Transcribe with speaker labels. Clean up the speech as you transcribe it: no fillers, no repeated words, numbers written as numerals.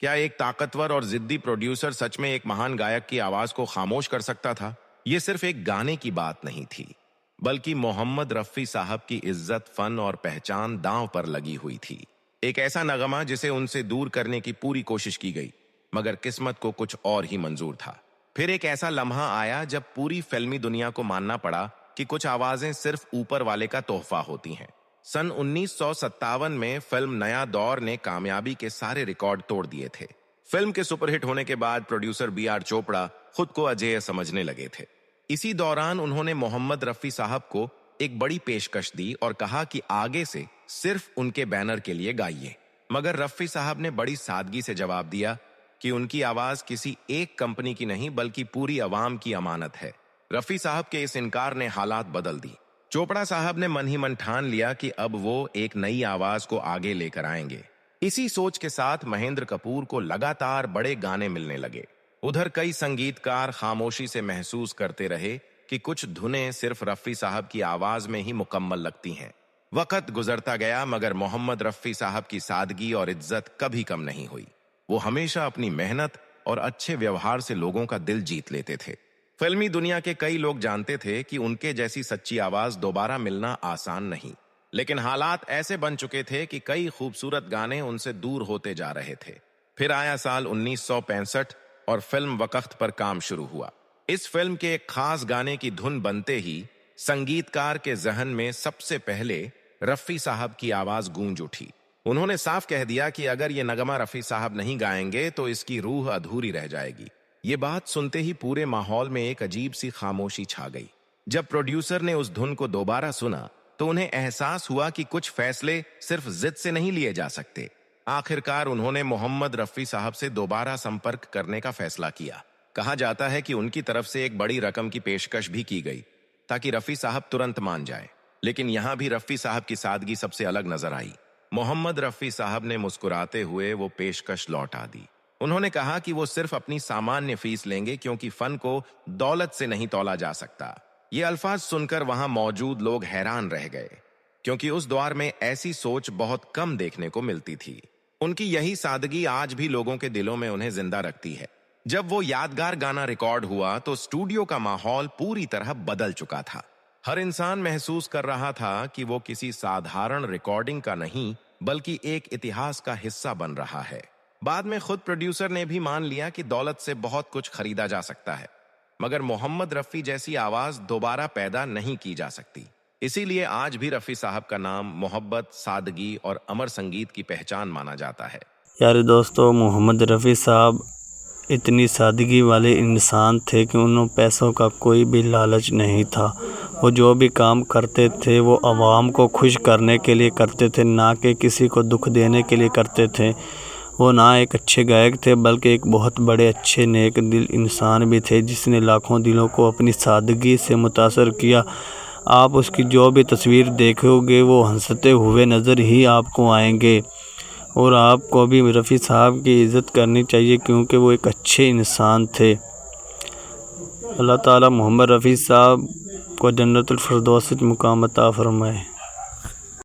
Speaker 1: क्या एक ताकतवर और जिद्दी प्रोड्यूसर सच में एक महान गायक की आवाज को खामोश कर सकता था? ये सिर्फ एक गाने की बात नहीं थी, बल्कि मोहम्मद रफी साहब की इज्जत, फन और पहचान दांव पर लगी हुई थी। एक ऐसा नगमा जिसे उनसे दूर करने की पूरी कोशिश की गई, मगर किस्मत को कुछ और ही मंजूर था। फिर एक ऐसा लम्हा आया जब पूरी फिल्मी दुनिया को मानना पड़ा कि कुछ आवाजें सिर्फ ऊपर वाले का तोहफा होती हैं। सन 1957 में फिल्म नया दौर ने कामयाबी के सारे रिकॉर्ड तोड़ दिए थे। फिल्म के सुपरहिट होने के बाद प्रोड्यूसर बी.आर. चोपड़ा खुद को अजेय समझने लगे थे। इसी दौरान उन्होंने मोहम्मद रफी साहब को एक बड़ी पेशकश दी और कहा कि आगे से सिर्फ उनके बैनर के लिए गाइए। मगर रफी साहब ने बड़ी सादगी से जवाब दिया कि उनकी आवाज किसी एक कंपनी की नहीं बल्कि पूरी अवाम की अमानत है। रफी साहब के इस इनकार ने हालात बदल दी। चोपड़ा साहब ने मन ही मन ठान लिया कि अब वो एक नई आवाज को आगे लेकर आएंगे। इसी सोच के साथ महेंद्र कपूर को लगातार बड़े गाने मिलने लगे। उधर कई संगीतकार खामोशी से महसूस करते रहे कि कुछ धुनें सिर्फ रफी साहब की आवाज में ही मुकम्मल लगती हैं। वक्त गुजरता गया, मगर मोहम्मद रफी साहब की सादगी और इज्जत कभी कम नहीं हुई। वो हमेशा अपनी मेहनत और अच्छे व्यवहार से लोगों का दिल जीत लेते थे। फिल्मी दुनिया के कई लोग जानते थे कि उनके जैसी सच्ची आवाज दोबारा मिलना आसान नहीं, लेकिन हालात ऐसे बन चुके थे कि कई खूबसूरत गाने उनसे दूर होते जा रहे थे। फिर आया साल 1965 और फिल्म वक्त पर काम शुरू हुआ। इस फिल्म के एक खास गाने की धुन बनते ही संगीतकार के जहन में सबसे पहले रफी साहब की आवाज गूंज उठी। उन्होंने साफ कह दिया कि अगर ये नगमा रफी साहब नहीं गाएंगे तो इसकी रूह अधूरी रह जाएगी। ये बात सुनते ही पूरे माहौल में एक अजीब सी खामोशी छा गई। जब प्रोड्यूसर ने उस धुन को दोबारा सुना तो उन्हें एहसास हुआ कि कुछ फैसले सिर्फ जिद से नहीं लिए जा सकते। आखिरकार उन्होंने मोहम्मद रफी साहब से दोबारा संपर्क करने का फैसला किया। कहा जाता है कि उनकी तरफ से एक बड़ी रकम की पेशकश भी की गई ताकि रफी साहब तुरंत मान जाए। लेकिन यहां भी रफी साहब की सादगी सबसे अलग नजर आई। मोहम्मद रफी साहब ने मुस्कुराते हुए वो पेशकश लौटा दी। उन्होंने कहा कि वो सिर्फ अपनी सामान्य फीस लेंगे क्योंकि फन को दौलत से नहीं तौला जा सकता। ये अल्फाज सुनकर वहां मौजूद लोग हैरान रह गए, क्योंकि उस दौर में ऐसी सोच बहुत कम देखने को मिलती थी। उनकी यही सादगी आज भी लोगों के दिलों में उन्हें जिंदा रखती है। जब वो यादगार गाना रिकॉर्ड हुआ तो स्टूडियो का माहौल पूरी तरह बदल चुका था। हर इंसान महसूस कर रहा था कि वो किसी साधारण रिकॉर्डिंग का नहीं बल्कि एक इतिहास का हिस्सा बन रहा है। बाद में खुद प्रोड्यूसर ने भी मान लिया कि दौलत से बहुत कुछ खरीदा जा सकता है, मगर मोहम्मद रफी जैसी आवाज दोबारा पैदा नहीं की जा सकती। इसीलिए आज भी रफी साहब का नाम मोहब्बत, सादगी और अमर संगीत की पहचान माना जाता है।
Speaker 2: यार दोस्तों, मोहम्मद रफ़ी साहब इतनी सादगी वाले इंसान थे कि उन्हें पैसों का कोई भी लालच नहीं था। वो जो भी काम करते थे वो आवाम को खुश करने के लिए करते थे, ना कि किसी को दुख देने के लिए करते थे। वो ना एक अच्छे गायक थे बल्कि एक बहुत बड़े अच्छे नेक दिल इंसान भी थे, जिसने लाखों दिलों को अपनी सादगी से मुतासर किया। आप उसकी जो भी तस्वीर देखोगे वो हंसते हुए नज़र ही आपको आएंगे। और आपको भी रफ़ी साहब की इज़्ज़त करनी चाहिए क्योंकि वो एक अच्छे इंसान थे। अल्लाह ताला मोहम्मद रफ़ी साहब को जन्नतुल फिरदौस मुकाम अता फरमाए।